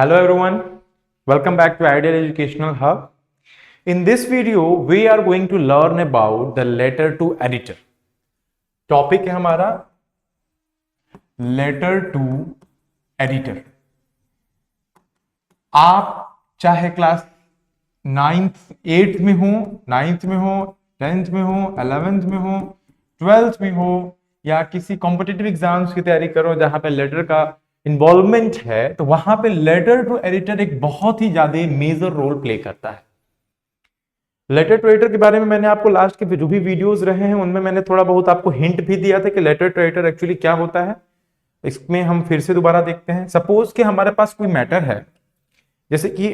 Hello everyone, welcome back to Ideal Educational Hub. In this video, we are going to learn about the letter to editor. Topic है हमारा letter to editor. आप चाहे class 8th में हो, 9th में हो, 10th में हो, 11th में हो, 12th में हो या किसी कॉम्पिटिटिव एग्जाम्स की तैयारी करो जहां पे लेटर का इन्वॉल्वमेंट है, तो वहां पे लेटर टू एडिटर एक बहुत ही ज्यादा मेजर रोल प्ले करता है। लेटर टू एडिटर के बारे में मैंने आपको लास्ट के जो भी वीडियोस रहे हैं उनमें मैंने थोड़ा बहुत आपको हिंट भी दिया था कि लेटर टू एडिटर एक्चुअली क्या होता है। इसमें हम फिर से दोबारा देखते हैं। सपोज कि हमारे पास कोई मैटर है, जैसे कि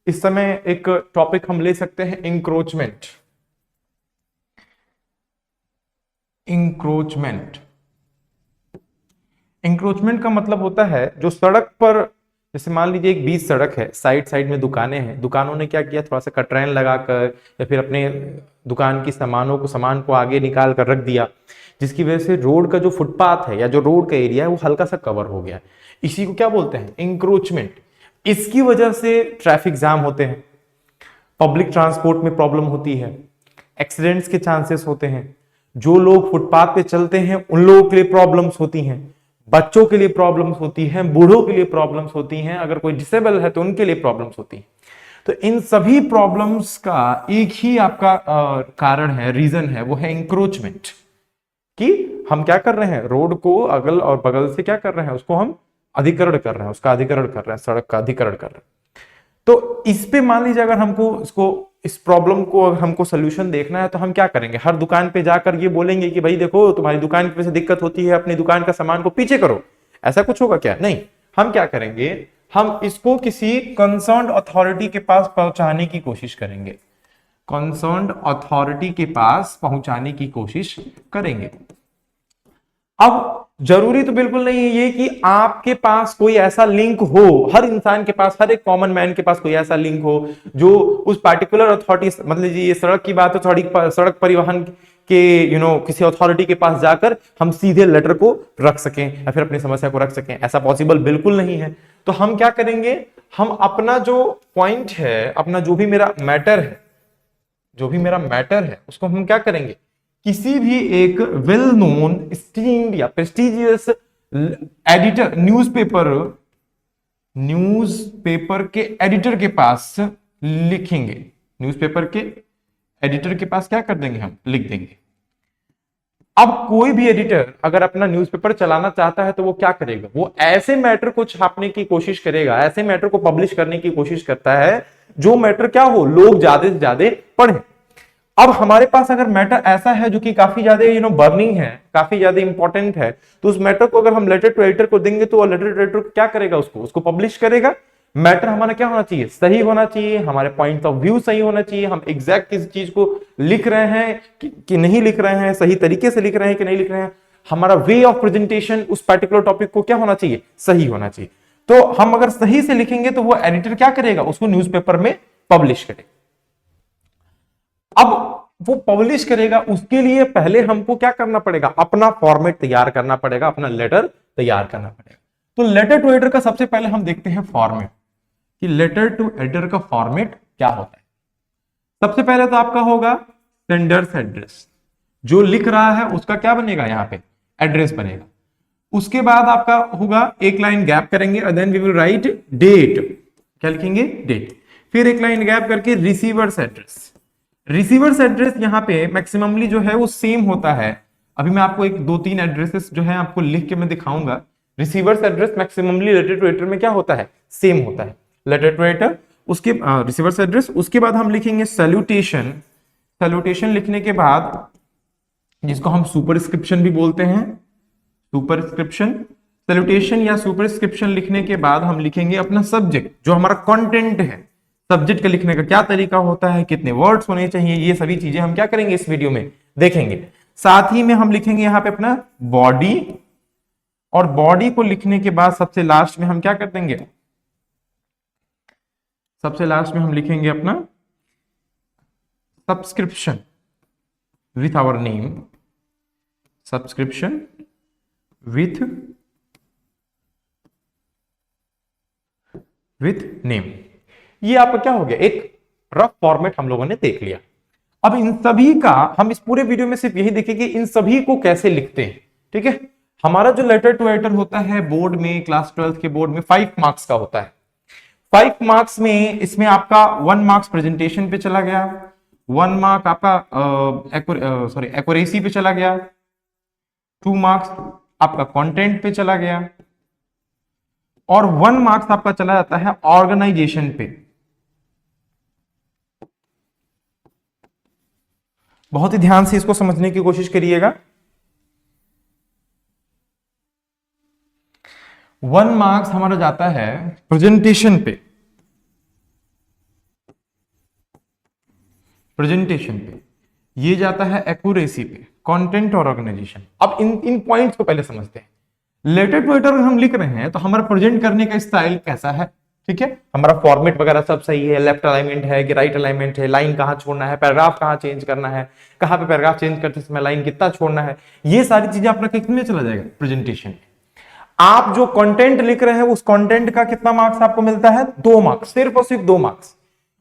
इस समय एक टॉपिक हम ले सकते हैं इंक्रोचमेंट। इंक्रोचमेंट का मतलब होता है जो सड़क पर, जैसे मान लीजिए एक बीच सड़क है, साइड साइड में दुकानें हैं, दुकानों ने क्या किया, थोड़ा सा कटरैन लगाकर या फिर अपने दुकान की सामान को आगे निकाल कर रख दिया, जिसकी वजह से रोड का जो फुटपाथ है या जो रोड का एरिया है वो हल्का सा कवर हो गया। इसी को क्या बोलते हैं, इंक्रोचमेंट। इसकी वजह से ट्रैफिक जाम होते हैं, पब्लिक ट्रांसपोर्ट में प्रॉब्लम होती है, एक्सीडेंट्स के चांसेस होते हैं, जो लोग फुटपाथ पे चलते हैं उन लोगों के लिए प्रॉब्लम्स होती हैं, बच्चों के लिए प्रॉब्लम्स होती हैं, बूढ़ों के लिए प्रॉब्लम्स होती हैं, अगर कोई डिसेबल है तो उनके लिए प्रॉब्लम्स होती हैं। तो इन सभी प्रॉब्लम्स का एक ही आपका कारण है, रीजन है, वो है इंक्रोचमेंट। कि हम क्या कर रहे हैं, रोड को अगल और बगल से क्या कर रहे हैं, उसको हम अधिकरण कर रहे हैं, उसका अधिकरण कर रहे हैं, सड़क का अधिकरण कर रहे हैं। तो इस पे मान लीजिए अगर हमको इस प्रॉब्लम को अगर हमको सोल्यूशन देखना है तो हम क्या करेंगे, हर दुकान पे जाकर ये बोलेंगे कि भाई देखो तुम्हारी दुकान की वजह से दिक्कत होती है, अपनी दुकान का सामान को पीछे करो, ऐसा कुछ होगा क्या? नहीं। हम क्या करेंगे, हम इसको किसी कंसर्न्ड अथॉरिटी के पास पहुंचाने की कोशिश करेंगे, कंसर्न्ड अथॉरिटी के पास पहुंचाने की कोशिश करेंगे। अब जरूरी तो बिल्कुल नहीं है ये कि आपके पास कोई ऐसा लिंक हो, हर इंसान के पास, हर एक कॉमन मैन के पास कोई ऐसा लिंक हो जो उस पार्टिकुलर अथॉरिटी, मतलब ये सड़क की बात है, सड़क परिवहन के किसी अथॉरिटी के पास जाकर हम सीधे लेटर को रख सकें या फिर अपनी समस्या को रख सकें, ऐसा पॉसिबल बिल्कुल नहीं है। तो हम क्या करेंगे, हम अपना जो पॉइंट है, अपना जो भी मेरा मैटर है उसको हम क्या करेंगे, किसी भी एक वेल नोन स्टीम्ड या प्रेस्टिजियस एडिटर, न्यूज़पेपर के एडिटर के पास लिखेंगे, न्यूज़पेपर के एडिटर के पास क्या कर देंगे, हम लिख देंगे। अब कोई भी एडिटर अगर अपना न्यूज़पेपर चलाना चाहता है तो वो क्या करेगा, वो ऐसे मैटर को छापने की कोशिश करेगा, ऐसे मैटर को पब्लिश करने की कोशिश करता है जो मैटर क्या हो, लोग ज्यादा से ज्यादा पढ़े। अब हमारे पास अगर मैटर ऐसा है जो कि काफी ज्यादा बर्निंग है, काफी ज्यादा इंपॉर्टेंट है, तो उस मैटर को अगर हम लेटर टू एडिटर को देंगे तो लेटर टू एडिटर क्या करेगा, उसको पब्लिश करेगा। मैटर हमारा क्या होना चाहिए, सही होना चाहिए, हमारे पॉइंट ऑफ व्यू सही होना चाहिए, हम एग्जैक्ट किसी चीज को लिख रहे हैं कि नहीं लिख रहे हैं, सही तरीके से लिख रहे हैं कि नहीं लिख रहे हैं, हमारा वे ऑफ प्रेजेंटेशन उस पर्टिकुलर टॉपिक को क्या होना चाहिए, सही होना चाहिए। तो हम अगर सही से लिखेंगे तो वो एडिटर क्या करेगा, उसको न्यूज़पेपर में पब्लिश करेगा। अब वो पब्लिश करेगा, उसके लिए पहले हमको क्या करना पड़ेगा, अपना फॉर्मेट तैयार करना पड़ेगा, अपना लेटर तैयार करना पड़ेगा। तो लेटर टू एडिटर का सबसे पहले हम देखते हैं फॉर्मेट, कि लेटर टू एडिटर का फॉर्मेट क्या होता है। सबसे पहले तो आपका होगा सेंडर्स एड्रेस, जो लिख रहा है उसका क्या बनेगा, यहां पे एड्रेस बनेगा। उसके बाद आपका होगा, एक लाइन गैप करेंगे, then we will write date, क्या लिखेंगे, डेट। फिर एक लाइन गैप करके रिसीवर्स एड्रेस। रिसीवर्स एड्रेस यहां पे मैक्सिममली जो है वो सेम होता है। अभी मैं आपको एक 2-3 एड्रेसेस जो है आपको लिख के मैं दिखाऊंगा। Receivers address maximally letter to editor में क्या होता है, सेम होता है, लेटर टू एडिटर, उसके रिसीवर्स एड्रेस। उसके बाद हम लिखेंगे सैल्यूटेशन। सैल्यूटेशन लिखने के बाद, जिसको हम सुपरस्क्रिप्शन भी बोलते हैं, सुपरस्क्रिप्शन, सैल्यूटेशन या सुपरस्क्रिप्शन लिखने के बाद हम लिखेंगे अपना सब्जेक्ट, जो हमारा कंटेंट है। सब्जेक्ट का लिखने का क्या तरीका होता है, कितने वर्ड्स होने चाहिए, ये सभी चीजें हम क्या करेंगे, इस वीडियो में देखेंगे। साथ ही में हम लिखेंगे यहां पे अपना बॉडी, और बॉडी को लिखने के बाद सबसे लास्ट में हम क्या कर देंगे, सबसे लास्ट में हम लिखेंगे अपना subscription with our name, subscription with with name. ये आपका क्या हो गया, एक रफ फॉर्मेट हम लोगों ने देख लिया। अब इन सभी का हम इस पूरे वीडियो में सिर्फ यही देखेंगे इन सभी को कैसे लिखते हैं। ठीक है, हमारा जो लेटर टू राइटर होता है बोर्ड में, क्लास 12 के बोर्ड में 5 मार्क्स का होता है। 5 मार्क्स में इसमें आपका 1 मार्क्स प्रेजेंटेशन पे चला गया, 1 मार्क आपका एक्यूरेसी पे चला गया, 2 मार्क्स आपका कंटेंट पे चला गया, और 1 मार्क्स आपका चला जाता है ऑर्गेनाइजेशन पे। बहुत ही ध्यान से इसको समझने की कोशिश करिएगा। 1 मार्क्स हमारा जाता है प्रेजेंटेशन पे, प्रेजेंटेशन पे, ये जाता है एक्यूरेसी पे, कंटेंट और ऑर्गेनाइजेशन। अब इन पॉइंट्स को पहले समझते हैं। लेटर टू लेटर हम लिख रहे हैं तो हमारा प्रेजेंट करने का स्टाइल कैसा है, ठीक है, हमारा फॉर्मेट वगैरह सब सही है, लेफ्ट अलाइनमेंट है कि राइट अलाइनमेंट है, लाइन कहां छोड़ना है, पैराग्राफ कहां चेंज करना है, कहां पे पैराग्राफ चेंज करते समय लाइन कितना छोड़ना है, ये सारी चीजें अपना कितने चला जाएगा प्रेजेंटेशन। आप जो कंटेंट लिख रहे हैं उस कंटेंट का कितना मार्क्स आपको मिलता है, 2 मार्क्स, सिर्फ और सिर्फ 2 मार्क्स।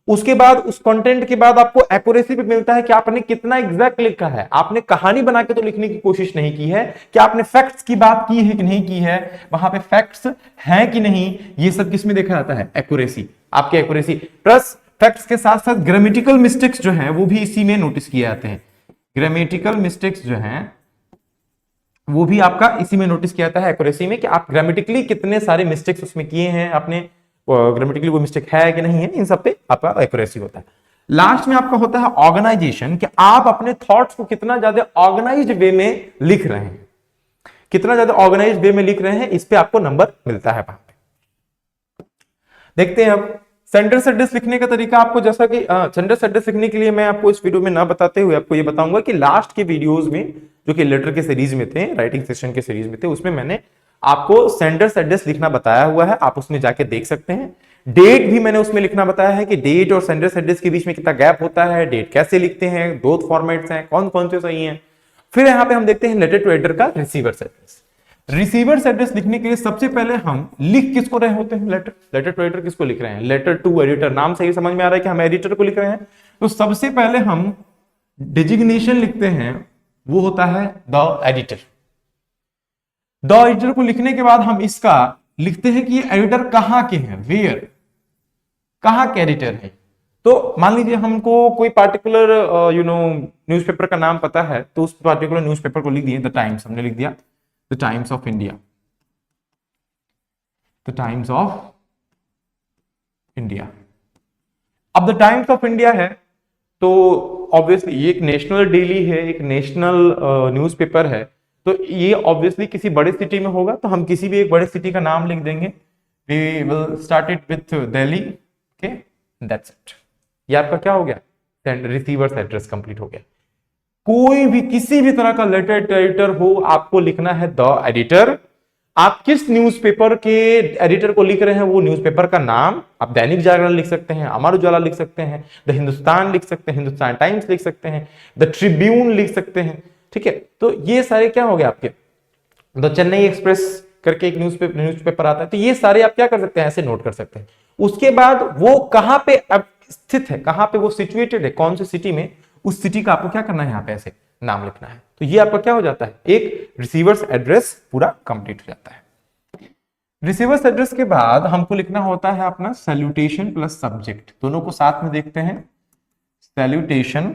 उसके बाद उस कंटेंट के बाद आपको एक्यूरेसी भी मिलता है कि आपने कितना एग्जैक्ट लिखा है, आपने कहानी बना के तो लिखने की कोशिश नहीं की है, कि आपने फैक्ट्स की बात की है कि नहीं की है, वहां पे फैक्ट्स हैं कि नहीं, ये सब किसमें देखा जाता है, एक्यूरेसी, आपके एक्यूरेसी। प्लस फैक्ट्स के साथ साथ ग्रामेटिकल मिस्टेक्स जो हैं वो भी इसी में नोटिस किए जाते हैं। ग्रामेटिकल मिस्टेक्स जो हैं वो भी आपका इसी में नोटिस किया जाता है एक्यूरेसी में, कि आप ग्रामेटिकली कितने सारे मिस्टेक्स उसमें किए हैं, आपने ग्रामेटिकली वो मिस्टेक है कि नहीं है, इन सब पे आपका एक्यूरेसी होता है। लास्ट में आपका होता है ऑर्गेनाइजेशन, कि आप अपने थॉट्स को कितना ज्यादा ऑर्गेनाइज्ड वे में लिख रहे हैं, कितना ज्यादा ऑर्गेनाइज्ड वे में लिख रहे हैं, इस पे आपको नंबर मिलता है वहां पे। देखते हैं अब सेंटेंस एड्रेस लिखने का तरीका आपको, जैसा कि सेंटेंस एड्रेस लिखने के लिए मैं आपको इस वीडियो में ना बताते हुए आपको ये बताऊंगा कि लास्ट के वीडियोस में जो कि लेटर के सीरीज में थे, राइटिंग सेशन के सीरीज में थे, उसमें मैंने आपको सेंटेंस एड्रेस लिखना बताया हुआ है, आप उसमें जाके देख सकते हैं। डेट भी मैंने उसमें लिखना बताया है कि डेट और सेंटेंस एड्रेस के बीच में कितना गैप होता है, डेट कैसे लिखते हैं, दो फॉर्मेट्स हैं, कौन कौन से सही हैं। फिर यहाँ पे हम देखते हैं लेटर टू एडिटर का रिसीवर्स एड्रेस। रिसीवर्स एड्रेस लिखने के लिए सबसे पहले हम लिख किसको रहे होते हैं, लेटर टू एडिटर किसको लिख रहे हैं, लेटर टू एडिटर, नाम से ही समझ में आ रहा है कि हम एडिटर को लिख रहे हैं। तो सबसे पहले हम डिजिग्नेशन लिखते हैं, वो होता है द एडिटर। द एडिटर को लिखने के बाद हम इसका लिखते हैं कि ये एडिटर कहां के हैं, वेयर, कहां के एडिटर है। तो मान लीजिए हमको कोई पार्टिकुलर न्यूज़पेपर का नाम पता है, तो उस पार्टिकुलर न्यूज़पेपर को लिख दिए द टाइम्स, हमने लिख दिया the times of India, the times of India. अब द टाइम्स ऑफ इंडिया है तो ऑब्वियसली ये एक नेशनल डेली है, एक नेशनल न्यूज़पेपर है, तो ये ऑब्वियसली किसी बड़े सिटी में होगा, तो हम किसी भी एक बड़े सिटी का नाम लिख देंगे। We will start it with Delhi, okay, that's it. ये आपका क्या हो गया, रिसीवर्स एड्रेस कंप्लीट हो गया। कोई भी किसी भी तरह का लेटर एडिटर हो, आपको लिखना है द एडिटर। आप किस न्यूज़पेपर के एडिटर को लिख रहे हैं, वो न्यूज़पेपर का नाम, आप दैनिक जागरण लिख सकते हैं, अमर उजाला लिख सकते हैं, द हिंदुस्तान लिख सकते हैं, हिंदुस्तान टाइम्स लिख सकते हैं, द ट्रिब्यून लिख सकते हैं, ठीक है। तो ये सारे क्या हो गए आपके, द चेन्नई एक्सप्रेस करके एक न्यूज़पेपर आता है, तो ये सारे आप क्या कर सकते हैं, ऐसे नोट कर सकते हैं। उसके बाद वो कहां पे अब स्थित है, कहां पे वो सिचुएटेड है, कौन सी सिटी में, उस सिटी का आपको क्या करना है, यहाँ पे ऐसे नाम लिखना है। तो ये आपका क्या हो जाता है, एक रिसीवर्स एड्रेस पूरा कंप्लीट हो जाता है। रिसीवर्स एड्रेस के बाद हमको लिखना होता है अपना सैल्यूटेशन प्लस सब्जेक्ट, दोनों को साथ में देखते हैं। Salutation,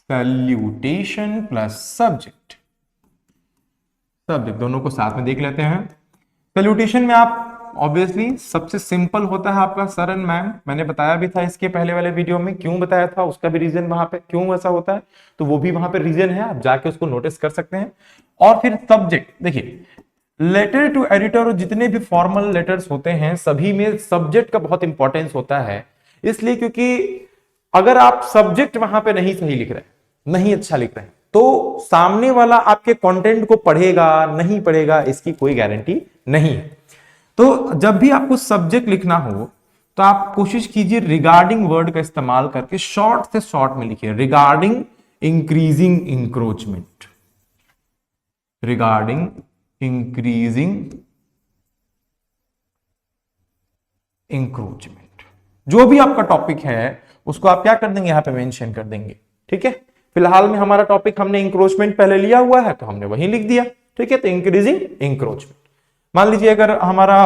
salutation plus subject, subject दोनों को साथ में देख लेते हैं। सैल्यूटेशन में आप ऑब्वियसली सबसे सिंपल होता है आपका सर एंड मैम, मैंने बताया भी था इसके पहले वाले वीडियो में, क्यों बताया था उसका भी रीजन वहां पे, क्यों ऐसा होता है, तो वो भी वहां पे रीजन है, आप जाके उसको नोटिस कर सकते हैं। और फिर सब्जेक्ट, देखिए लेटर टू एडिटर जितने भी फॉर्मल लेटर्स होते हैं सभी में सब्जेक्ट का बहुत इंपॉर्टेंस होता है, इसलिए क्योंकि अगर आप सब्जेक्ट वहां पे नहीं सही लिख रहे, नहीं अच्छा लिख रहे हैं, तो सामने वाला आपके कंटेंट को पढ़ेगा नहीं पढ़ेगा इसकी कोई गारंटी नहीं है। तो जब भी आपको सब्जेक्ट लिखना हो तो आप कोशिश कीजिए रिगार्डिंग वर्ड का इस्तेमाल करके शॉर्ट से शॉर्ट में लिखिए, regarding increasing encroachment, regarding increasing encroachment. जो भी आपका टॉपिक है उसको आप क्या कर देंगे, यहां पे मेंशन कर देंगे। ठीक है, फिलहाल में हमारा टॉपिक हमने इंक्रोचमेंट पहले लिया हुआ है तो हमने वही लिख दिया। ठीक है, तो इंक्रीजिंग इंक्रोचमेंट। मान लीजिए अगर हमारा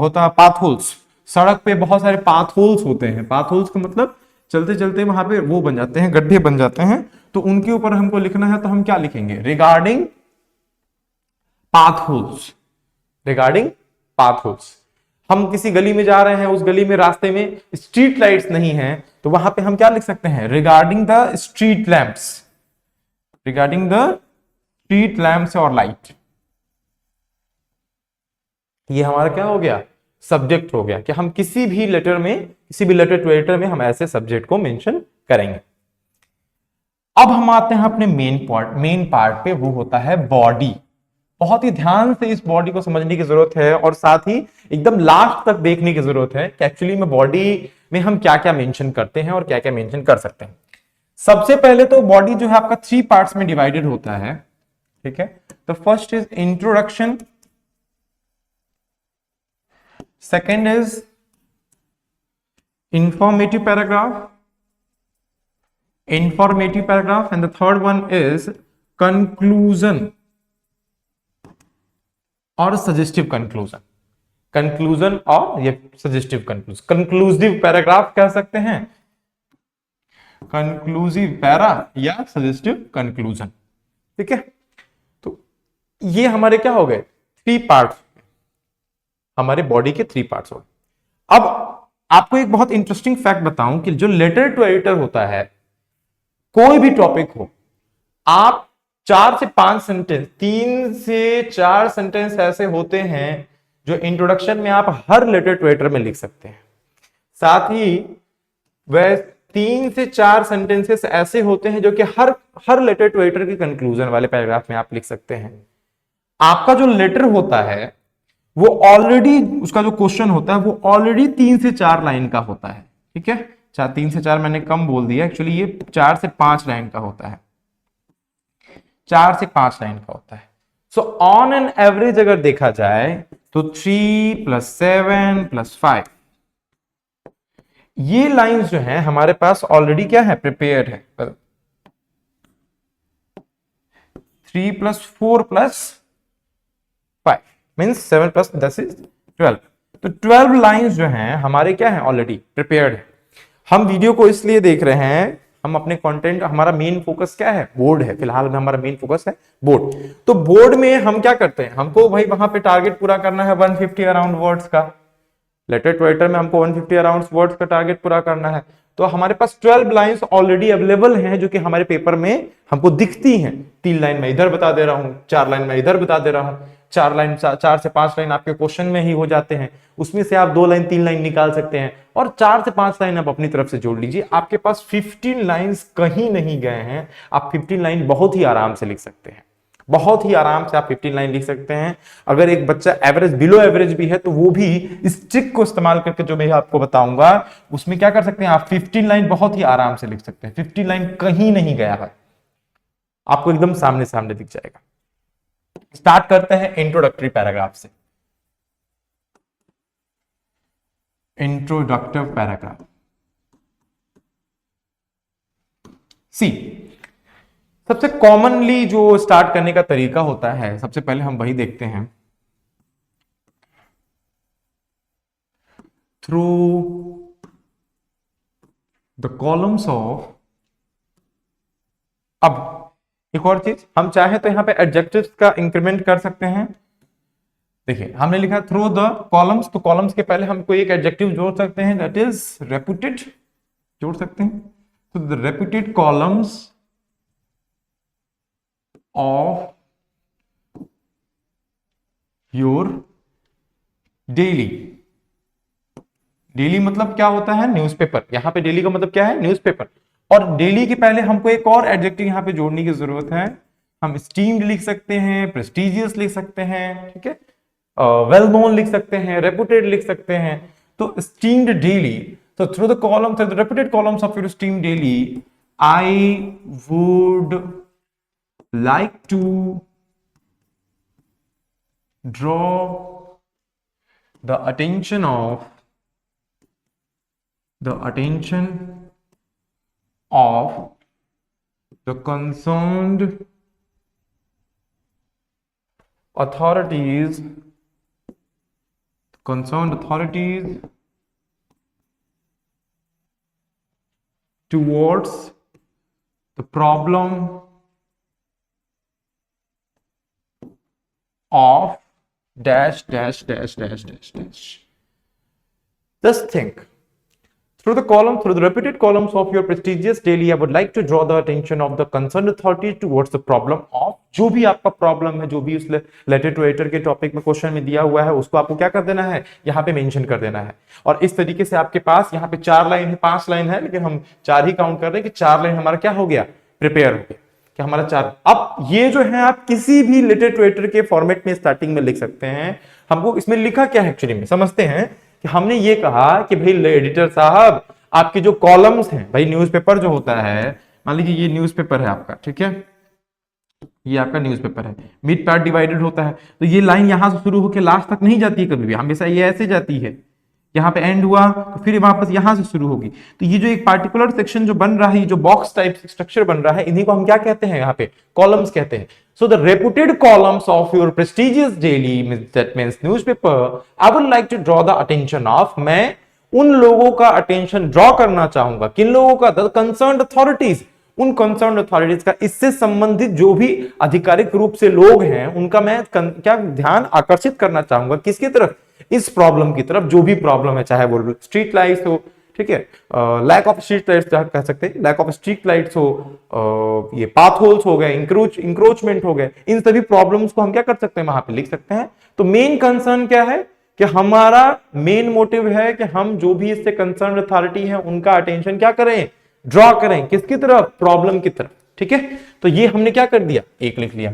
होता पाथ होल्स, सड़क पे बहुत सारे पाथ होल्स होते हैं। पाथ होल्स का मतलब चलते चलते वहां पे वो बन जाते हैं, गड्ढे बन जाते हैं, तो उनके ऊपर हमको लिखना है तो हम क्या लिखेंगे, regarding path holes. Regarding path holes. हम किसी गली में जा रहे हैं, उस गली में रास्ते में स्ट्रीट लाइट्स नहीं है, तो वहां पे हम क्या लिख सकते हैं, regarding the street lamps. Regarding the street lamps और लाइट। ये हमारा क्या हो गया, सब्जेक्ट हो गया कि हम किसी भी लेटर में, किसी भी लेटर टू लेटर में हम ऐसे सब्जेक्ट को मेंशन करेंगे। अब हम आते हैं अपने मेन पार्ट पे, वो होता है बॉडी। बहुत ही ध्यान से इस बॉडी को समझने की जरूरत है और साथ ही एकदम लास्ट तक देखने की जरूरत है कि एक्चुअली में बॉडी में हम क्या क्या मेंशन करते हैं और क्या क्या मेंशन कर सकते हैं। सबसे पहले तो बॉडी जो है आपका 3 पार्ट्स में डिवाइडेड होता है। ठीक है, तो first is introduction, second is informative paragraph and the third one is conclusion और सजेस्टिव कंक्लूजन और ये सजेस्टिव कंक्लूसिव पैराग्राफ कह सकते हैं, कंक्लूसिव पैरा या सजेस्टिव कंक्लूजन। ठीक है, तो ये हमारे क्या हो गए, 3 पार्ट्स, हमारे बॉडी के 3 पार्ट्स हो गए। अब आपको एक बहुत इंटरेस्टिंग फैक्ट बताऊं कि जो लेटर टू एडिटर होता है, कोई भी टॉपिक हो, आप 4 से 5 सेंटेंस, 3 से 4 सेंटेंस ऐसे होते हैं जो इंट्रोडक्शन में आप हर लेटर टू एडिटर में लिख सकते हैं। साथ ही वह 3 से 4 सेंटेंसेस ऐसे होते हैं जो कि हर लेटर टू एडिटर के कंक्लूजन वाले पैराग्राफ में आप लिख सकते हैं। आपका जो लेटर होता है वो ऑलरेडी, उसका जो क्वेश्चन होता है वो ऑलरेडी 3 से 4 लाइन का होता है। ठीक है, 3 से 4 मैंने कम बोल दिया, एक्चुअली ये 4 से 5 लाइन का होता है, 4 से 5 लाइन का होता है। सो ऑन एन एवरेज अगर देखा जाए तो 3 + 7 + 5 ये लाइंस जो है हमारे पास ऑलरेडी क्या है, प्रिपेयर्ड है। 3 + 4 + 5 मींस 7 + 10 = 12। तो 12 लाइंस जो हैं हमारे क्या है, ऑलरेडी प्रिपेयर्ड है। हम वीडियो को इसलिए देख रहे हैं, हम अपने कंटेंट, हमारा मेन फोकस क्या है, बोर्ड है। फिलहाल में हमारा मेन फोकस है बोर्ड। तो बोर्ड में हम क्या करते हैं, हमको भाई वहां पे टारगेट पूरा करना है 150 अराउंड वर्ड्स का। लेटर टू लेटर में हमको 150 अराउंड वर्ड्स का टारगेट पूरा करना है। तो हमारे पास 12 लाइंस ऑलरेडी अवेलेबल हैं जो कि हमारे पेपर में हमको दिखती हैं। 3 लाइन में इधर बता दे रहा हूं, 4 लाइन में इधर बता दे रहा हूं, 4 से 5 लाइन आपके क्वेश्चन में ही हो जाते हैं। उसमें से आप 2 लाइन 3 लाइन निकाल सकते हैं और 4 से 5 लाइन आप अपनी तरफ से जोड़ लीजिए। आपके पास 15 लाइंस कहीं नहीं गए हैं। आप 15 लाइन बहुत ही आराम से लिख सकते हैं, बहुत ही आराम से आप 15 लाइन लिख सकते हैं। अगर एक बच्चा एवरेज, बिलो एवरेज भी है तो वो भी इस ट्रिक को इस्तेमाल करके जो मैं आपको बताऊंगा उसमें क्या कर सकते हैं, आप 15 लाइन बहुत ही आराम से लिख सकते हैं। 15 लाइन कहीं नहीं गया है, आपको एकदम सामने सामने दिख जाएगा। स्टार्ट करते हैं इंट्रोडक्टरी पैराग्राफ से। इंट्रोडक्टिव पैराग्राफ सी, सबसे कॉमनली जो स्टार्ट करने का तरीका होता है, सबसे पहले हम वही देखते हैं। थ्रू द कॉलम्स ऑफ, अब एक और चीज, हम चाहे तो यहां पे एडजेक्टिव्स का इंक्रीमेंट कर सकते हैं। देखिए हमने लिखा थ्रू द कॉलम्स, तो कॉलम्स के पहले हम कोई एक एडजेक्टिव जोड़ सकते हैं, दैट इज रेपुटेड, जोड़ सकते हैं। तो the reputed columns of your daily. Daily मतलब क्या होता है, न्यूज़पेपर। यहां पे डेली का मतलब क्या है, न्यूज़पेपर। और डेली के पहले हमको एक और एडजेक्टिव यहां पे जोड़ने की जरूरत है। हम स्टीम्ड लिख सकते हैं, प्रेस्टिजियस लिख सकते हैं, ठीक है, वेल नोन लिख सकते हैं, रेपुटेड लिख सकते हैं। तो स्टीम्ड डेली, तो through the column, through the reputed columns of your esteemed daily, I would like to draw the attention of the attention of the concerned authorities towards the problem of dash dash dash dash dash dash. Just think. Through the repeated columns of your prestigious daily, I would like to draw the attention of the concerned authority towards the problem of, जो भी आपका problem है, जो भी उस letter to writer के topic में question में दिया हुआ है, उसको आपको क्या कर देना है, यहाँ पे मेंशन कर देना है। और इस तरीके से आपके पास यहाँ पे 4 लाइन है, 5 लाइन है, लेकिन हम 4 ही काउंट कर रहे हैं कि 4 लाइन हमारा क्या हो गया, प्रिपेयर हो गया, कि हमारा 4। अब ये जो है आप किसी भी लेटर टू राइटर के फॉर्मेट में स्टार्टिंग में लिख सकते हैं। हमको इसमें लिखा क्या है एक्चुअली में समझते हैं कि हमने ये कहा कि भाई एडिटर साहब, आपके जो कॉलम्स हैं, भाई न्यूज़पेपर जो होता है, मान लीजिए ये न्यूज़पेपर है आपका, ठीक है, ये आपका न्यूज़पेपर है, मिड पार्ट डिवाइडेड होता है, तो ये लाइन यहां से शुरू होकर लास्ट तक नहीं जाती है कभी भी, हमेशा ये ऐसे जाती है, यहाँ पे एंड हुआ तो फिर वापस यहां से शुरू होगी। तो ये जो एक पार्टिकुलर सेक्शन जो बन रहा है, जो बॉक्स टाइप स्ट्रक्चर बन रहा है, इन्हीं को हम क्या कहते हैं, यहाँ पे कॉलम्स कहते हैं। So the reputed columns of your prestigious daily, that means newspaper, I would like to draw the attention of, मैं उन लोगों का अटेंशन ड्रॉ करना चाहूंगा, किन लोगों का, द कंसर्न्ड अथॉरिटीज, उन कंसर्न्ड अथॉरिटीज का, इससे संबंधित जो भी आधिकारिक रूप से लोग हैं, उनका मैं क्या ध्यान आकर्षित करना चाहूंगा, किसकी तरफ, इस प्रॉब्लम की तरफ, जो भी प्रॉब्लम है, चाहे वो स्ट्रीट लाइट्स हो, ठीक है, लैक ऑफ स्ट्रीट लाइट्स कह सकते हैं, लैक ऑफ स्ट्रीट लाइट्स हो, ये पाथ होल्स हो गए, इंक्रोचमेंट हो गए, इन सभी प्रॉब्लम्स को हम क्या कर सकते हैं, वहां पे लिख सकते हैं। तो मेन कंसर्न क्या है कि हमारा मेन मोटिव है कि हम जो भी इससे कंसर्न अथॉरिटी है उनका अटेंशन क्या करें, ड्रॉ करें, किसकी तरफ, प्रॉब्लम की तरफ, ठीक है। तो ये हमने क्या कर दिया, एक लिख लिया।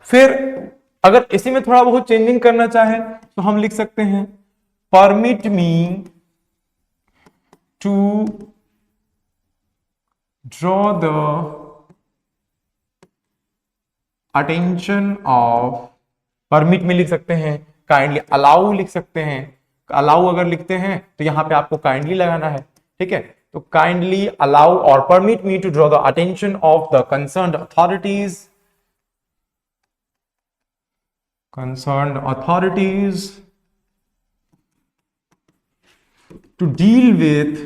फिर अगर इसी में थोड़ा बहुत चेंजिंग करना चाहे तो हम लिख सकते हैं, permit me to draw the attention of, permit में लिख सकते हैं, काइंडली अलाउ लिख सकते हैं, अलाउ अगर लिखते हैं तो यहां पे आपको काइंडली लगाना है, ठीक है। तो काइंडली अलाउ और permit me to draw the attention of the concerned authorities to deal with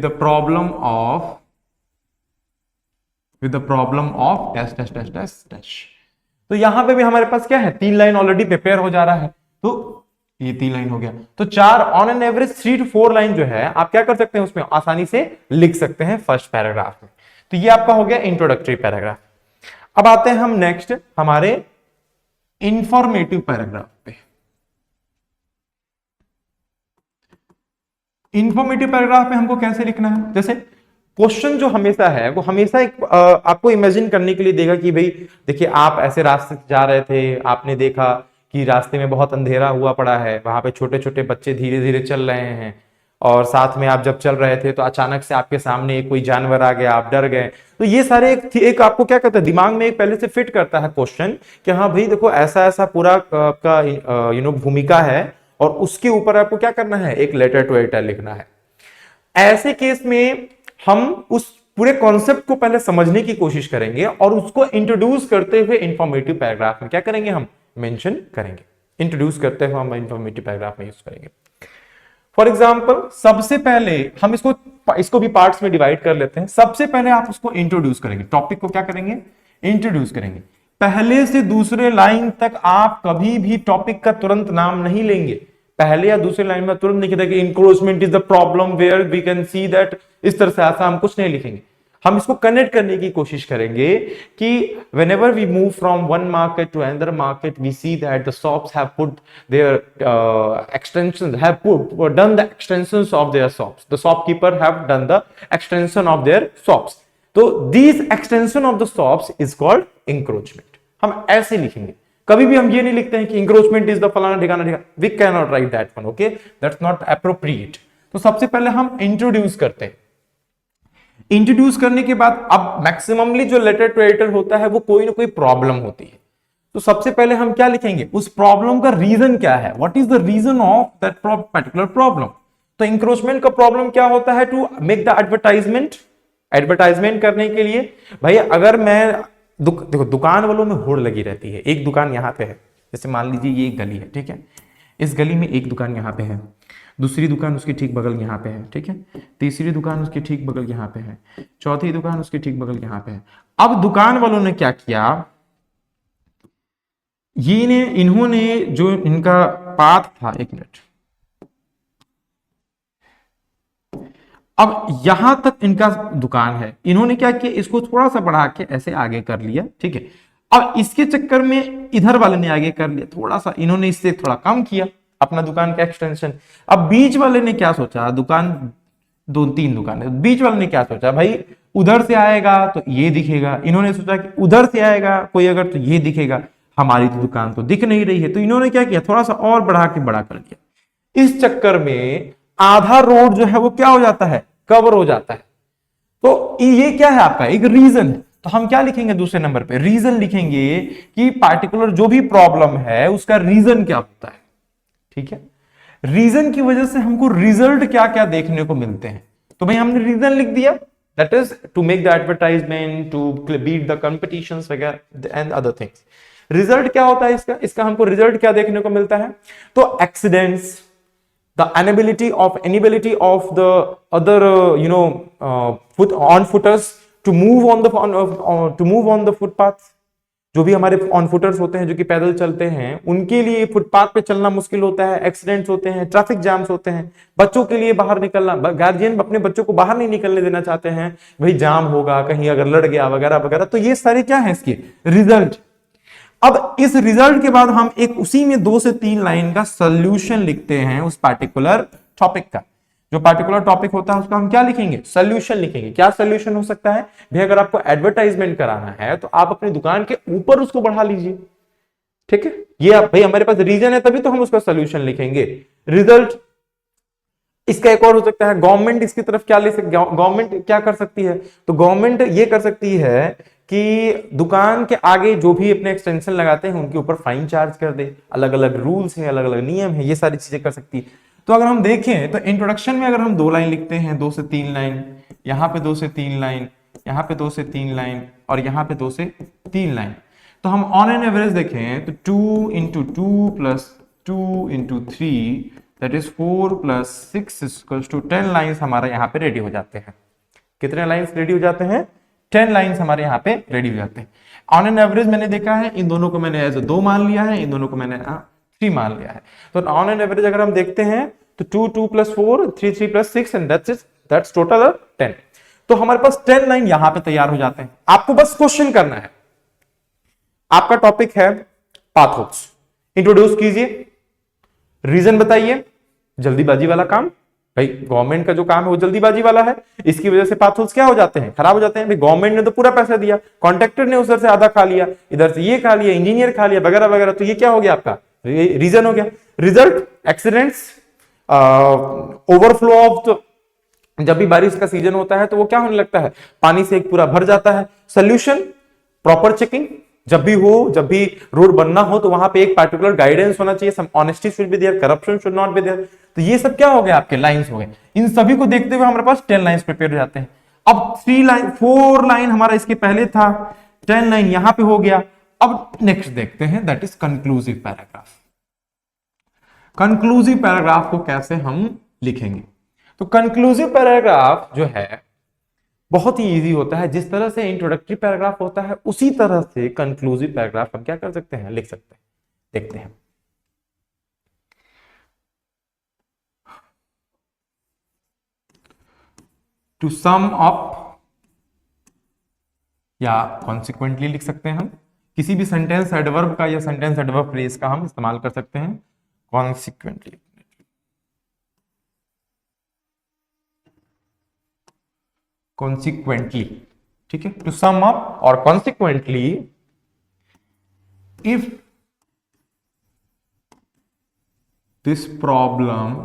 the problem of dash dash dash dash dash। तो यहां पे भी हमारे पास क्या है, 3 लाइन ऑलरेडी प्रिपेयर हो जा रहा है, तो ये 3 लाइन हो गया, तो 4 on an average 3 to 4 line जो है आप क्या कर सकते हैं, उसमें आसानी से लिख सकते हैं फर्स्ट पैराग्राफ में। तो ये आपका हो गया इंट्रोडक्टरी पैराग्राफ। अब आते हैं हम नेक्स्ट हमारे इंफॉर्मेटिव पैराग्राफ पे। इंफॉर्मेटिव पैराग्राफ में हमको कैसे लिखना है, जैसे क्वेश्चन जो हमेशा है वो हमेशा एक आपको इमेजिन करने के लिए देगा कि भाई देखिए, आप ऐसे रास्ते से जा रहे थे, आपने देखा कि रास्ते में बहुत अंधेरा हुआ पड़ा है, वहां पे छोटे छोटे बच्चे धीरे धीरे चल रहे हैं, और साथ में आप जब चल रहे थे तो अचानक से आपके सामने कोई जानवर आ गया, आप डर गए। तो ये सारे एक आपको क्या कहता है, दिमाग में एक पहले से फिट करता है क्वेश्चन कि हाँ भाई देखो, ऐसा ऐसा पूरा आपका भूमिका है, और उसके ऊपर आपको क्या करना है, एक लेटर टू राइटर लिखना है। ऐसे केस में हम उस पूरे कॉन्सेप्ट को पहले समझने की कोशिश करेंगे और उसको इंट्रोड्यूस करते हुए इंफॉर्मेटिव पैराग्राफ में क्या करेंगे, हम मेंशन करेंगे, इंट्रोड्यूस करते हुए हम इंफॉर्मेटिव पैराग्राफ में यूज करेंगे। फॉर एग्जाम्पल, सबसे पहले हम इसको भी पार्ट्स में डिवाइड कर लेते हैं। सबसे पहले आप उसको इंट्रोड्यूस करेंगे, टॉपिक को क्या करेंगे, इंट्रोड्यूस करेंगे। पहले से दूसरे लाइन तक आप कभी भी टॉपिक का तुरंत नाम नहीं लेंगे, पहले या दूसरे लाइन में तुरंत नहीं कहते कि encroachment is the problem where we can see that, इस तरह से ऐसा हम कुछ नहीं लिखेंगे। हम इसको कनेक्ट करने की कोशिश करेंगे कि whenever we move from one market to another market, we see that the shops have put their extensions, done the extensions of their shops. The shopkeeper have done the extension of their shops. तो these extension of the shops is called encroachment. हम ऐसे लिखेंगे, कभी भी हम ये नहीं लिखते हैं कि encroachment is the फलाना ठिकाना ठिकाना, we cannot write that one, okay? That's not appropriate. तो सबसे पहले हम इंट्रोड्यूस करते हैं। इंट्रोड्यूस करने के बाद अब मैक्सिममली जो लेटर टू राइटर होता है वो कोई ना कोई प्रॉब्लम होती है, तो सबसे पहले हम क्या लिखेंगे, उस प्रॉब्लम का रीजन क्या है, what is the reason of that particular problem. तो इंक्रोचमेंट का प्रॉब्लम क्या होता है, to make the advertisement, advertisement करने के लिए। भाई अगर मैं देखो दुकान वालों में होड़ लगी रहती है, एक दुकान यहां पे है, जैसे मान लीजिए ये एक गली है, ठीक है, इस गली में एक दुकान यहाँ पे है, दूसरी दुकान उसकी ठीक बगल यहाँ पे है, ठीक है, तीसरी दुकान उसकी ठीक बगल यहाँ पे है, चौथी दुकान उसकी ठीक बगल यहाँ पे है। अब दुकान वालों ने क्या किया, इन्होंने जो इनका पाथ था, एक मिनट, अब यहां तक इनका दुकान है, इन्होंने क्या किया, इसको थोड़ा सा बढ़ा के ऐसे आगे कर लिया, ठीक है। अब इसके चक्कर में इधर वाले ने आगे कर लिया थोड़ा सा, इन्होंने इससे थोड़ा कम किया अपना दुकान का एक्सटेंशन। अब बीच वाले ने क्या सोचा, दुकान दो तीन दुकान है, बीच वाले ने क्या सोचा, भाई उधर से आएगा तो ये दिखेगा, इन्होंने सोचा कि उधर से आएगा कोई अगर तो ये दिखेगा, हमारी तो दुकान तो दिख नहीं रही है, तो इन्होंने क्या किया, थोड़ा सा और बढ़ा के बड़ा कर दिया। इस चक्कर में आधा रोड जो है वो क्या हो जाता है, कवर हो जाता है। तो ये क्या है आपका एक रीजन। तो हम क्या लिखेंगे दूसरे नंबर पे, रीजन लिखेंगे कि पार्टिकुलर जो भी प्रॉब्लम है उसका रीजन क्या होता है, ठीक है। रीजन की वजह से हमको रिजल्ट क्या क्या देखने को मिलते हैं। तो भाई हमने रीजन लिख दिया, that is to make the advertisement, to beat the competitions वगैरह एंड अदर थिंग्स। रिजल्ट क्या होता है इसका हमको रिजल्ट क्या देखने को मिलता है, तो accidents, the inability of the other on footers to move on the footpath। जो भी हमारे ऑन फुटर्स होते हैं जो कि पैदल चलते हैं, उनके लिए फुटपाथ पे चलना मुश्किल होता है, एक्सीडेंट्स होते हैं, ट्रैफिक जैम्स होते हैं, बच्चों के लिए बाहर निकलना, गार्जियन अपने बच्चों को बाहर नहीं निकलने देना चाहते हैं, भाई जाम होगा कहीं अगर लड़ गया वगैरह वगैरह। तो ये सारे क्या है इसके रिजल्ट। अब इस रिजल्ट के बाद हम एक उसी में 2 से 3 लाइन का सोल्यूशन लिखते हैं उस पार्टिकुलर टॉपिक का। जो पार्टिकुलर टॉपिक होता है उसका हम क्या लिखेंगे, सोल्यूशन लिखेंगे। क्या सोल्यूशन हो सकता है भाई, अगर आपको एडवर्टाइजमेंट कराना है तो आप अपनी दुकान के ऊपर उसको बढ़ा लीजिए, ठीक है। ये भाई हमारे पास रीजन है तभी तो हम उसका सोल्यूशन लिखेंगे। रिजल्ट इसका एक और हो सकता है, गवर्नमेंट इसकी तरफ क्या ले सकती, गवर्नमेंट क्या कर सकती है, तो गवर्नमेंट ये कर सकती है कि दुकान के आगे जो भी अपने एक्सटेंशन लगाते हैं उनके ऊपर फाइन चार्ज कर दे, अलग अलग रूल्स है, अलग अलग नियम है, ये सारी चीजें कर सकती है। तो अगर हम देखें तो इंट्रोडक्शन में अगर हम 2 लाइन लिखते हैं, 2 से 3 लाइन, यहाँ पे 2 से 3 लाइन, यहाँ पे 2 से 3 लाइन और यहाँ पे 2 से 3 लाइन, तो हम ऑन एन एवरेज देखें तो 2 into 2 plus 2 into 3 that is 4 plus 6 equals to 10 lines हमारे यहाँ पे रेडी हो जाते हैं। कितने लाइन्स रेडी हो जाते हैं, 10 लाइन्स हमारे यहाँ पे रेडी हो जाते हैं। ऑन एन एवरेज मैंने देखा है, इन दोनों को मैंने एज 2 मान लिया है, इन दोनों को मैंने 3 मान लिया है। तो ऑन एन एवरेज अगर हम देखते हैं तो 2 2 plus 4 3 3 plus 6 and that's total 10। तो हमारे पास 10 लाइन यहां पे तैयार हो जाते हैं। आपको बस क्वेश्चन करना है, आपका टॉपिक है पाथोस, इंट्रोड्यूस कीजिए, रीजन बताइए, जल्दीबाजी वाला काम। भाई गवर्नमेंट का जो काम है वो जल्दीबाजी वाला है, इसकी वजह से पाथोस क्या हो जाते हैं, खराब हो जाते हैं। भाई गवर्नमेंट ने तो पूरा पैसा दिया, कॉन्ट्रैक्टर ने उधर से आधा खा लिया, इधर से ये खा लिया, इंजीनियर खा लिया वगैरह वगैरह, तो ये क्या हो गया आपका रीजन हो गया। रिजल्ट एक्सीडेंट्स, ओवरफ्लो ऑफ, जब भी बारिश का सीजन होता है तो वो क्या होने लगता है, पानी से एक पूरा भर जाता है। सोल्यूशन प्रॉपर चेकिंग, जब भी हो, जब भी रोड बनना हो तो वहां पे एक पार्टिकुलर गाइडेंस होना चाहिए, some honesty should be there, corruption should not be there. तो ये सब क्या हो गया आपके लाइंस हो गए। इन सभी को देखते हुए हमारे पास 10 लाइंस प्रिपेयर हो जाते हैं। अब 4 लाइन हमारा इसके पहले था, 10 लाइन यहां पे हो गया। अब नेक्स्ट देखते हैं, that is conclusive paragraph. Conclusive paragraph को कैसे हम लिखेंगे, तो कंक्लूसिव पैराग्राफ जो है बहुत ही इजी होता है। जिस तरह से इंट्रोडक्टरी पैराग्राफ होता है उसी तरह से कंक्लूसिव पैराग्राफ हम क्या कर सकते हैं, लिख सकते हैं। देखते हैं, टू सम अप, या कॉन्सिक्वेंटली लिख सकते हैं हम, किसी भी सेंटेंस एडवर्ब का या सेंटेंस एडवर्ब फ्रेज का हम इस्तेमाल कर सकते हैं। कॉन्सिक्वेंटली, कॉन्सिक्वेंटली, ठीक है, टू सम अप और consequently, if this problem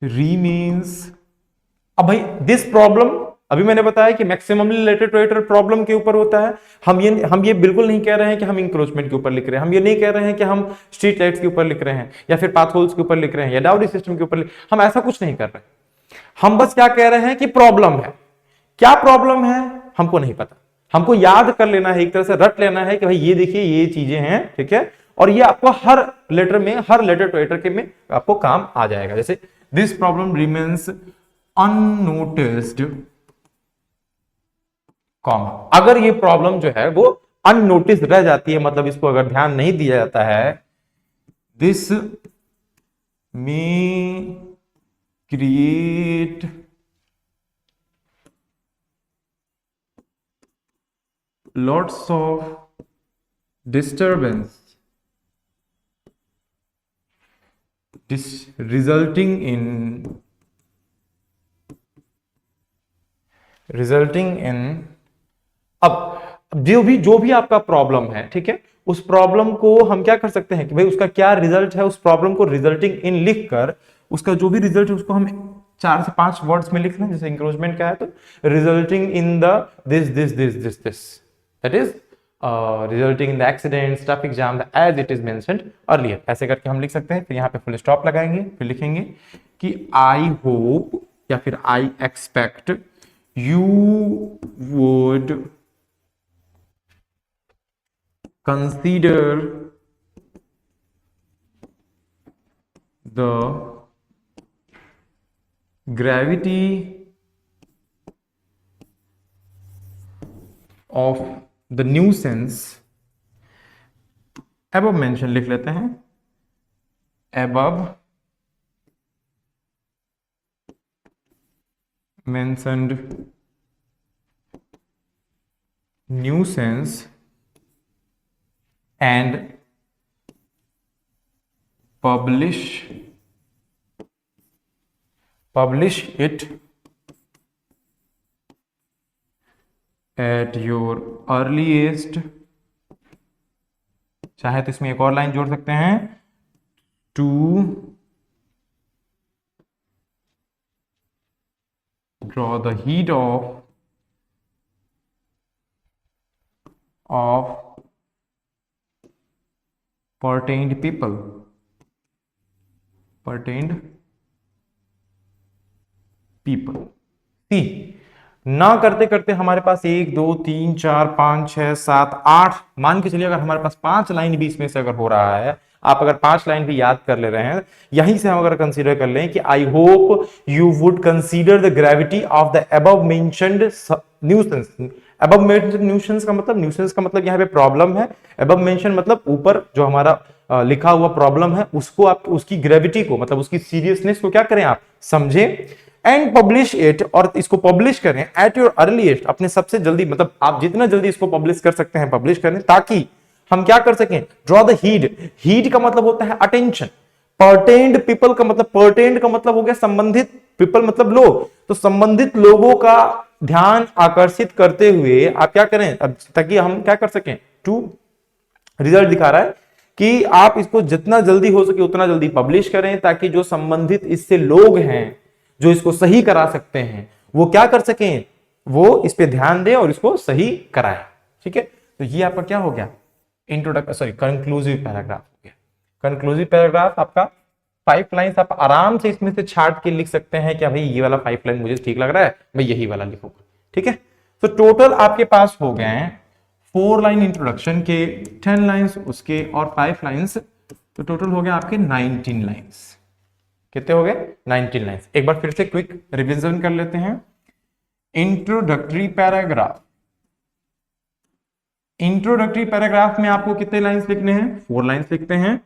remains, अब भाई दिस प्रॉब्लम अभी मैंने बताया कि मैक्सिममली रिलेटेड टू इटर प्रॉब्लम के ऊपर होता है। हम ये बिल्कुल नहीं कह रहे हैं कि हम इंक्रोचमेंट के ऊपर लिख रहे हैं, हम ये नहीं कह रहे हैं कि हम स्ट्रीट लाइट्स के ऊपर लिख रहे हैं या फिर पाथ होल्स के ऊपर लिख रहे हैं या डाउरी सिस्टम के ऊपर हम ऐसा कुछ नहीं कर रहे हैं। हम बस क्या कह रहे हैं कि प्रॉब्लम है। क्या प्रॉब्लम है हमको नहीं पता, हमको याद कर लेना है, एक तरह से रट लेना है कि भाई ये देखिए ये चीजें हैं, ठीक है, और ये आपको हर लेटर में, हर लेटर टू लेटर के में आपको काम आ जाएगा। जैसे this problem remains unnoticed, comma, अगर ये प्रॉब्लम जो है वो अननोटिस रह जाती है, मतलब इसको अगर ध्यान नहीं दिया जाता है, this may create lots of disturbance resulting in अब जो भी आपका प्रॉब्लम है, ठीक है, उस प्रॉब्लम को हम क्या कर सकते हैं कि भाई उसका क्या रिजल्ट है, उस प्रॉब्लम को रिजल्टिंग इन लिखकर उसका जो भी रिजल्ट है उसको हम 4 से 5 वर्ड्स में लिख लें। जैसे इंक्रोचमेंट क्या है तो resulting in the this that is resulting in the accidents, traffic jam as it is mentioned earlier, ऐसे करके हम लिख सकते हैं। फिर यहाँ पे फुल स्टॉप लगाएंगे, फिर लिखेंगे कि आई होप या फिर I expect you would consider the gravity of the nuisance above mentioned, लिख लेते हैं above mentioned nuisance and publish it at your earliest, चाहे तो इसमें एक और लाइन जोड़ सकते हैं, to draw the heat of pertained people, सी ना करते करते हमारे पास 1 2 3 4 5 6 7 8 मान के चलिए, अगर हमारे पास 5 लाइन भी इसमें से अगर हो रहा है, आप अगर 5 लाइन भी याद कर ले रहे हैं, यहीं से हम अगर कंसीडर कर लें कि I hope you would consider the gravity of the above mentioned nuisance. Above mentioned nuisance का मतलब यहाँ पे प्रॉब्लम है, अबव मेंशन मतलब ऊपर जो हमारा लिखा हुआ प्रॉब्लम है उसको आप उसकी ग्रेविटी को, मतलब उसकी सीरियसनेस को क्या करें आप समझें, एंड पब्लिश इट, और इसको पब्लिश करें एट योर अर्लीएस्ट, अपने सबसे जल्दी, मतलब आप जितना जल्दी इसको पब्लिश कर सकते हैं पब्लिश करें, ताकि हम क्या कर सकें, ड्रॉ द हीड का मतलब होता है अटेंशन, पर्टेन्ड पीपल का मतलब, पर्टेन्ड का मतलब हो गया संबंधित, पीपल मतलब लोग, तो संबंधित लोगों का ध्यान आकर्षित करते हुए आप क्या करें, ताकि हम क्या कर सकें, टू रिजल्ट दिखा रहा है कि आप इसको जितना जल्दी हो सके उतना जल्दी पब्लिश करें, ताकि जो संबंधित इससे लोग हैं जो इसको सही करा सकते हैं वो क्या कर सकें, वो इस पे ध्यान दें और इसको सही कराएं। ठीक है, तो ये आपका क्या हो गया, कंक्लूसिव पैराग्राफ हो गया। कंक्लूसिव पैराग्राफ आपका 5 लाइंस, आप आराम से इसमें से छाट के लिख सकते हैं कि भाई ये वाला 5 लाइन मुझे ठीक लग रहा है, मैं यही वाला लिखूंगा। ठीक है, तो टोटल आपके पास हो गए 4 लाइन इंट्रोडक्शन के, 10 लाइंस उसके और 5 लाइंस, तो टोटल हो गया आपके 19 लाइंस। कितने हो गए, 19 लाइंस। एक बार फिर से क्विक रिवीजन कर लेते हैं। इंट्रोडक्टरी पैराग्राफ, इंट्रोडक्टरी पैराग्राफ में आपको कितने लाइंस लिखने हैं, 4 लाइंस लिखते हैं।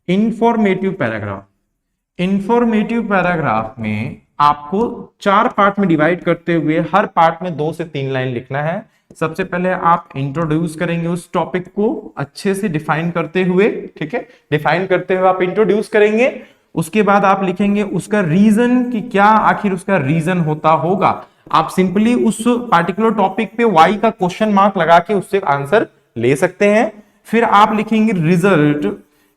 इंफॉर्मेटिव पैराग्राफ, इंफॉर्मेटिव पैराग्राफ में आपको 4 पार्ट में डिवाइड करते हुए हर पार्ट में 2 से 3 लाइन लिखना है। सबसे पहले आप इंट्रोड्यूस करेंगे उस टॉपिक को अच्छे से डिफाइन करते हुए, ठीक है, डिफाइन करते हुए आप इंट्रोड्यूस करेंगे। उसके बाद आप लिखेंगे उसका रीजन, कि क्या आखिर उसका रीजन होता होगा। आप सिंपली उस पार्टिकुलर टॉपिक पे वाई का क्वेश्चन मार्क लगा के उससे आंसर ले सकते हैं। फिर आप लिखेंगे रिजल्ट,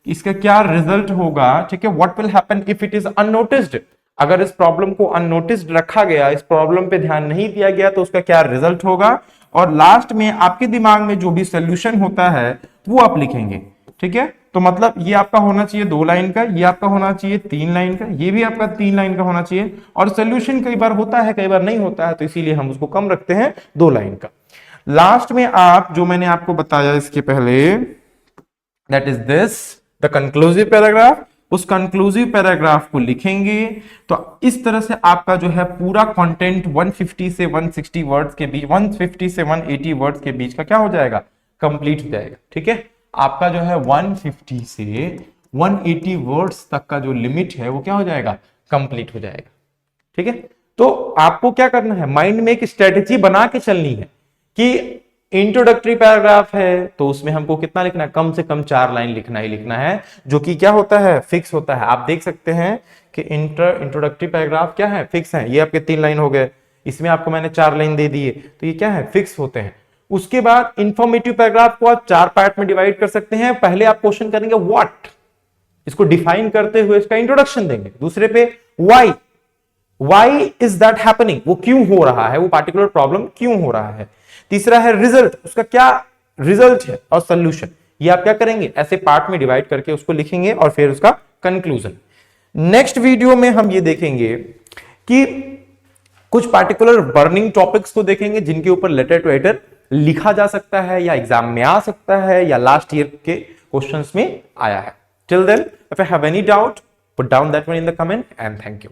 इसका क्या रिजल्ट होगा, ठीक है, what will happen if it is unnoticed. अगर इस प्रॉब्लम को अननोटिस्ड रखा गया, इस प्रॉब्लम पे ध्यान नहीं दिया गया, तो उसका क्या रिजल्ट होगा, और लास्ट में आपके दिमाग में जो भी सोल्यूशन होता है वो आप लिखेंगे। ठीक है, तो मतलब ये आपका होना चाहिए 2 लाइन का, ये आपका होना चाहिए 3 लाइन का, ये भी आपका 3 लाइन का होना चाहिए, और सोल्यूशन कई बार होता है कई बार नहीं होता है, तो इसीलिए हम उसको कम रखते हैं 2 लाइन का। लास्ट में आप जो मैंने आपको बताया इसके पहले, that is this the conclusive paragraph, उस कंक्लूसिव पैराग्राफ को लिखेंगे। तो इस तरह से आपका जो है पूरा कंटेंट 150 से 160 वर्ड्स के बीच, 150 से 180 वर्ड्स के बीच का क्या हो जाएगा, कंप्लीट हो जाएगा। ठीक है, आपका जो है 150 से 180 वर्ड्स तक का जो लिमिट है वो क्या हो जाएगा, कंप्लीट हो जाएगा। ठीक है, तो आपको क्या करना है, माइंड में एक स्ट्रेटेजी बना के चलनी है कि इंट्रोडक्टरी पैराग्राफ है तो उसमें हमको कितना लिखना है, कम से कम 4 लाइन लिखना ही लिखना है, जो कि क्या होता है, फिक्स होता है। आप देख सकते हैं कि इंट्रोडक्टरी पैराग्राफ क्या है, फिक्स है। ये आपके 3 लाइन हो गए, इसमें आपको मैंने 4 लाइन दे दिए, तो ये क्या है, फिक्स होते हैं। उसके बाद इंफॉर्मेटिव पैराग्राफ को आप 4 पार्ट में डिवाइड कर सकते हैं। पहले आप क्वेश्चन करेंगे व्हाट, इसको डिफाइन करते हुए इसका इंट्रोडक्शन देंगे। दूसरे पे व्हाई इज दैट हैपनिंग, वो क्यों हो रहा है, वो पार्टिकुलर प्रॉब्लम क्यों हो रहा है। तीसरा है रिजल्ट, उसका क्या रिजल्ट है, और सोल्यूशन। ये आप क्या करेंगे, ऐसे पार्ट में डिवाइड करके उसको लिखेंगे, और फिर उसका कंक्लूजन। नेक्स्ट वीडियो में हम ये देखेंगे कि कुछ पार्टिकुलर बर्निंग टॉपिक्स को देखेंगे जिनके ऊपर लेटर टू राइटर लिखा जा सकता है, या एग्जाम में आ सकता है, या लास्ट ईयर के क्वेश्चंस में आया है। Till then, if you have any doubt, put down that one in the comment, and thank you.